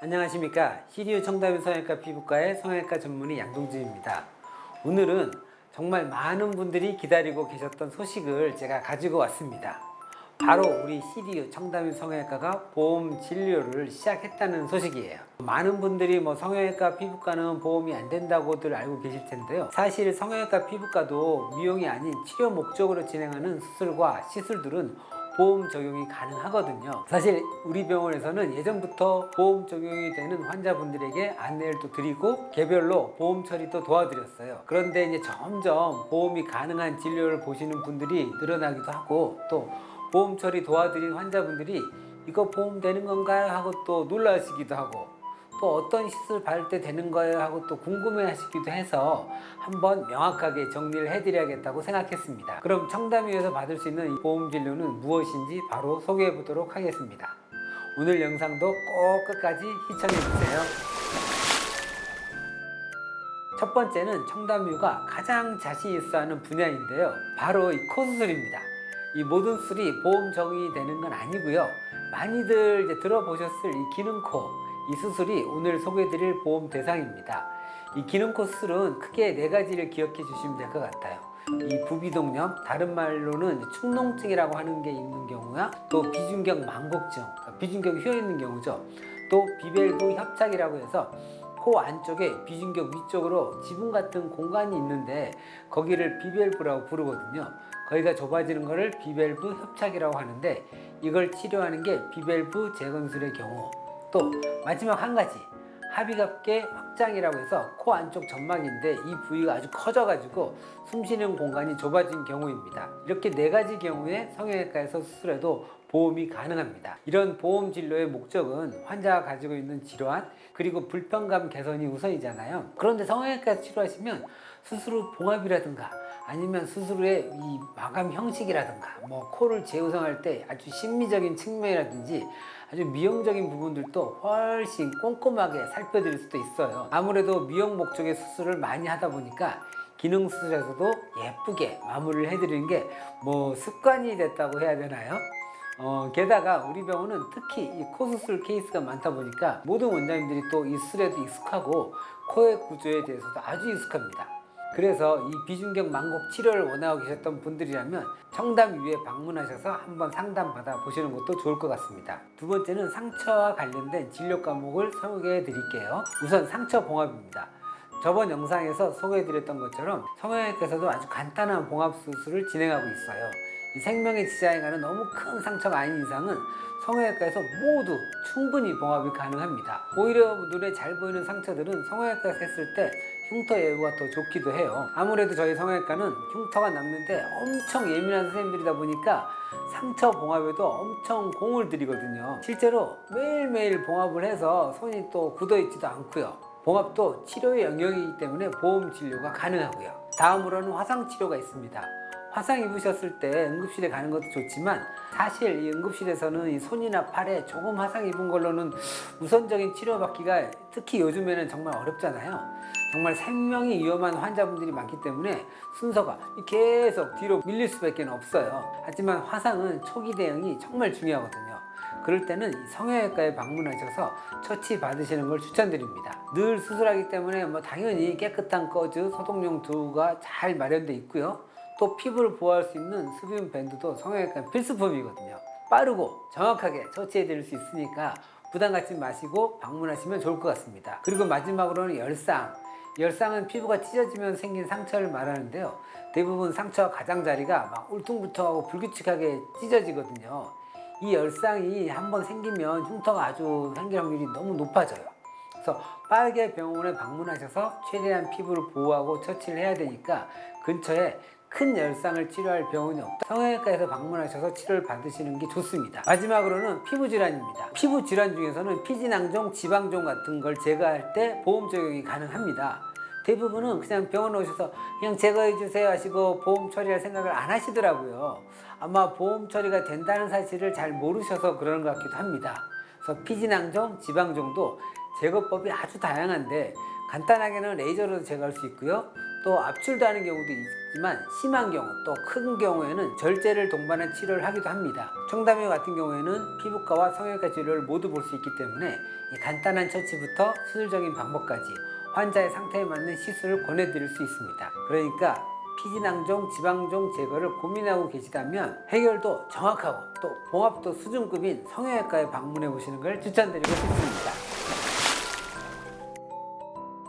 안녕하십니까. 시리우 청담인 성형외과 피부과의 성형외과 전문의 양동준입니다. 오늘은 정말 많은 분들이 기다리고 계셨던 소식을 제가 가지고 왔습니다. 바로 우리 시리우 청담인 성형외과가 보험 진료를 시작했다는 소식이에요. 많은 분들이 성형외과 피부과는 보험이 안 된다고들 알고 계실 텐데요. 사실 성형외과 피부과도 미용이 아닌 치료 목적으로 진행하는 수술과 시술들은 보험 적용이 가능하거든요. 사실 우리 병원에서는 예전부터 보험 적용이 되는 환자분들에게 안내를 또 드리고 개별로 보험 처리도 도와드렸어요. 그런데 이제 점점 보험이 가능한 진료를 보시는 분들이 늘어나기도 하고, 또 보험 처리 도와드린 환자분들이 이거 보험 되는 건가요? 하고 또 놀라시기도 하고, 또 어떤 시술 받을 때 되는 거예요? 하고 또 궁금해 하시기도 해서 한번 명확하게 정리를 해드려야겠다고 생각했습니다. 그럼 청담위에서 받을 수 있는 이 보험 진료는 무엇인지 바로 소개해 보도록 하겠습니다. 오늘 영상도 꼭 끝까지 시청해 주세요. 첫 번째는 청담위가 가장 자신 있어 하는 분야인데요. 바로 이 코 수술입니다. 이 모든 수술이 보험 적용이 되는 건 아니고요. 많이들 이제 들어보셨을 이 기능코, 이 수술이 오늘 소개해드릴 보험 대상입니다. 이 기능코 수술은 크게 네 가지를 기억해 주시면 될 것 같아요. 이 부비동염, 다른 말로는 축농증이라고 하는 게 있는 경우야, 또 비중격 망곡증, 비중격이 휘어 있는 경우죠. 또 비밸브 협착이라고 해서 코 안쪽에 비중격 위쪽으로 지붕 같은 공간이 있는데 거기를 비밸브라고 부르거든요. 거기가 좁아지는 것을 비밸브 협착이라고 하는데, 이걸 치료하는 게 비밸브 재건술의 경우, 또 마지막 한 가지 합의갑계 확장이라고 해서 코 안쪽 점막인데 이 부위가 아주 커져가지고 숨쉬는 공간이 좁아진 경우입니다. 이렇게 네 가지 경우에 성형외과에서 수술해도 보험이 가능합니다. 이런 보험 진료의 목적은 환자가 가지고 있는 질환 그리고 불편감 개선이 우선이잖아요. 그런데 성형외과에서 치료하시면 수술 후 봉합이라든가 아니면 수술 후에 이 마감 형식이라든가 코를 재구성할 때 아주 심미적인 측면이라든지 아주 미용적인 부분들도 훨씬 꼼꼼하게 살펴드릴 수도 있어요. 아무래도 미용 목적의 수술을 많이 하다 보니까 기능 수술에서도 예쁘게 마무리를 해드리는 게 습관이 됐다고 해야 되나요? 게다가 우리 병원은 특히 이 코 수술 케이스가 많다 보니까 모든 원장님들이 또 이 수술에도 익숙하고 코의 구조에 대해서도 아주 익숙합니다. 그래서 이 비중격 망곡 치료를 원하고 계셨던 분들이라면 청담위에 방문하셔서 한번 상담 받아 보시는 것도 좋을 것 같습니다. 두 번째는 상처와 관련된 진료 과목을 소개해 드릴게요. 우선 상처 봉합입니다. 저번 영상에서 소개해 드렸던 것처럼 성형외과에서도 아주 간단한 봉합 수술을 진행하고 있어요. 이 생명의 지장에 가는 너무 큰 상처가 아닌 이상은 성형외과에서 모두 충분히 봉합이 가능합니다. 오히려 눈에 잘 보이는 상처들은 성형외과에서 했을 때 흉터 예후가 더 좋기도 해요. 아무래도 저희 성형외과는 흉터가 남는데 엄청 예민한 선생님들이다 보니까 상처 봉합에도 엄청 공을 들이거든요. 실제로 매일매일 봉합을 해서 손이 또 굳어있지도 않고요. 봉합도 치료의 영역이기 때문에 보험 진료가 가능하고요. 다음으로는 화상 치료가 있습니다. 화상 입으셨을 때 응급실에 가는 것도 좋지만 사실 이 응급실에서는 이 손이나 팔에 조금 화상 입은 걸로는 우선적인 치료받기가 특히 요즘에는 정말 어렵잖아요. 정말 생명이 위험한 환자분들이 많기 때문에 순서가 계속 뒤로 밀릴 수밖에 없어요. 하지만 화상은 초기 대응이 정말 중요하거든요. 그럴 때는 성형외과에 방문하셔서 처치 받으시는 걸 추천드립니다. 늘 수술하기 때문에 당연히 깨끗한 거즈, 소독용 도구가 잘 마련되어 있고요. 또 피부를 보호할 수 있는 수분 밴드도 성형외과 필수품이거든요. 빠르고 정확하게 처치해 드릴 수 있으니까 부담 갖지 마시고 방문하시면 좋을 것 같습니다. 그리고 마지막으로는 열상. 열상은 피부가 찢어지면 생긴 상처를 말하는데요. 대부분 상처 가장자리가 울퉁불퉁하고 불규칙하게 찢어지거든요. 이 열상이 한번 생기면 흉터가 아주 생길 확률이 너무 높아져요. 그래서 빠르게 병원에 방문하셔서 최대한 피부를 보호하고 처치를 해야 되니까 근처에 큰 열상을 치료할 병원이 없다. 성형외과에서 방문하셔서 치료를 받으시는 게 좋습니다. 마지막으로는 피부질환입니다. 피부질환 중에서는 피지낭종, 지방종 같은 걸 제거할 때 보험 적용이 가능합니다. 대부분은 그냥 병원에 오셔서 그냥 제거해 주세요 하시고 보험 처리할 생각을 안 하시더라고요. 아마 보험 처리가 된다는 사실을 잘 모르셔서 그러는 것 같기도 합니다. 그래서 피지낭종, 지방종도 제거법이 아주 다양한데 간단하게는 레이저로도 제거할 수 있고요. 또 압출도 하는 경우도 있지만 심한 경우 또 큰 경우에는 절제를 동반한 치료를 하기도 합니다. 청담효 같은 경우에는 피부과와 성형외과 치료를 모두 볼 수 있기 때문에 이 간단한 처치부터 수술적인 방법까지 환자의 상태에 맞는 시술을 권해드릴 수 있습니다. 그러니까 피지낭종, 지방종 제거를 고민하고 계시다면 해결도 정확하고 또 봉합도 수준급인 성형외과에 방문해 보시는 걸 추천드리고 싶습니다.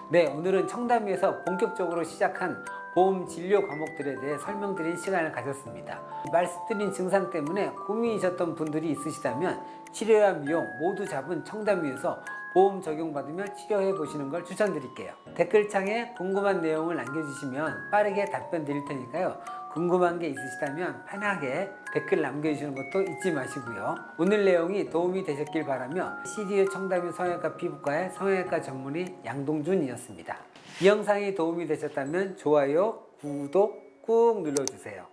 네, 오늘은 청담위에서 본격적으로 시작한 보험 진료 과목들에 대해 설명드린 시간을 가졌습니다. 말씀드린 증상 때문에 고민이셨던 분들이 있으시다면 치료와 미용 모두 잡은 청담위에서 보험 적용받으며 치료해 보시는 걸 추천드릴게요. 댓글창에 궁금한 내용을 남겨주시면 빠르게 답변 드릴 테니까요. 궁금한 게 있으시다면 편하게 댓글 남겨주시는 것도 잊지 마시고요. 오늘 내용이 도움이 되셨길 바라며 CDU 청담유 성형외과 피부과의 성형외과 전문의 양동준이었습니다. 이 영상이 도움이 되셨다면 좋아요, 구독 꾹 눌러주세요.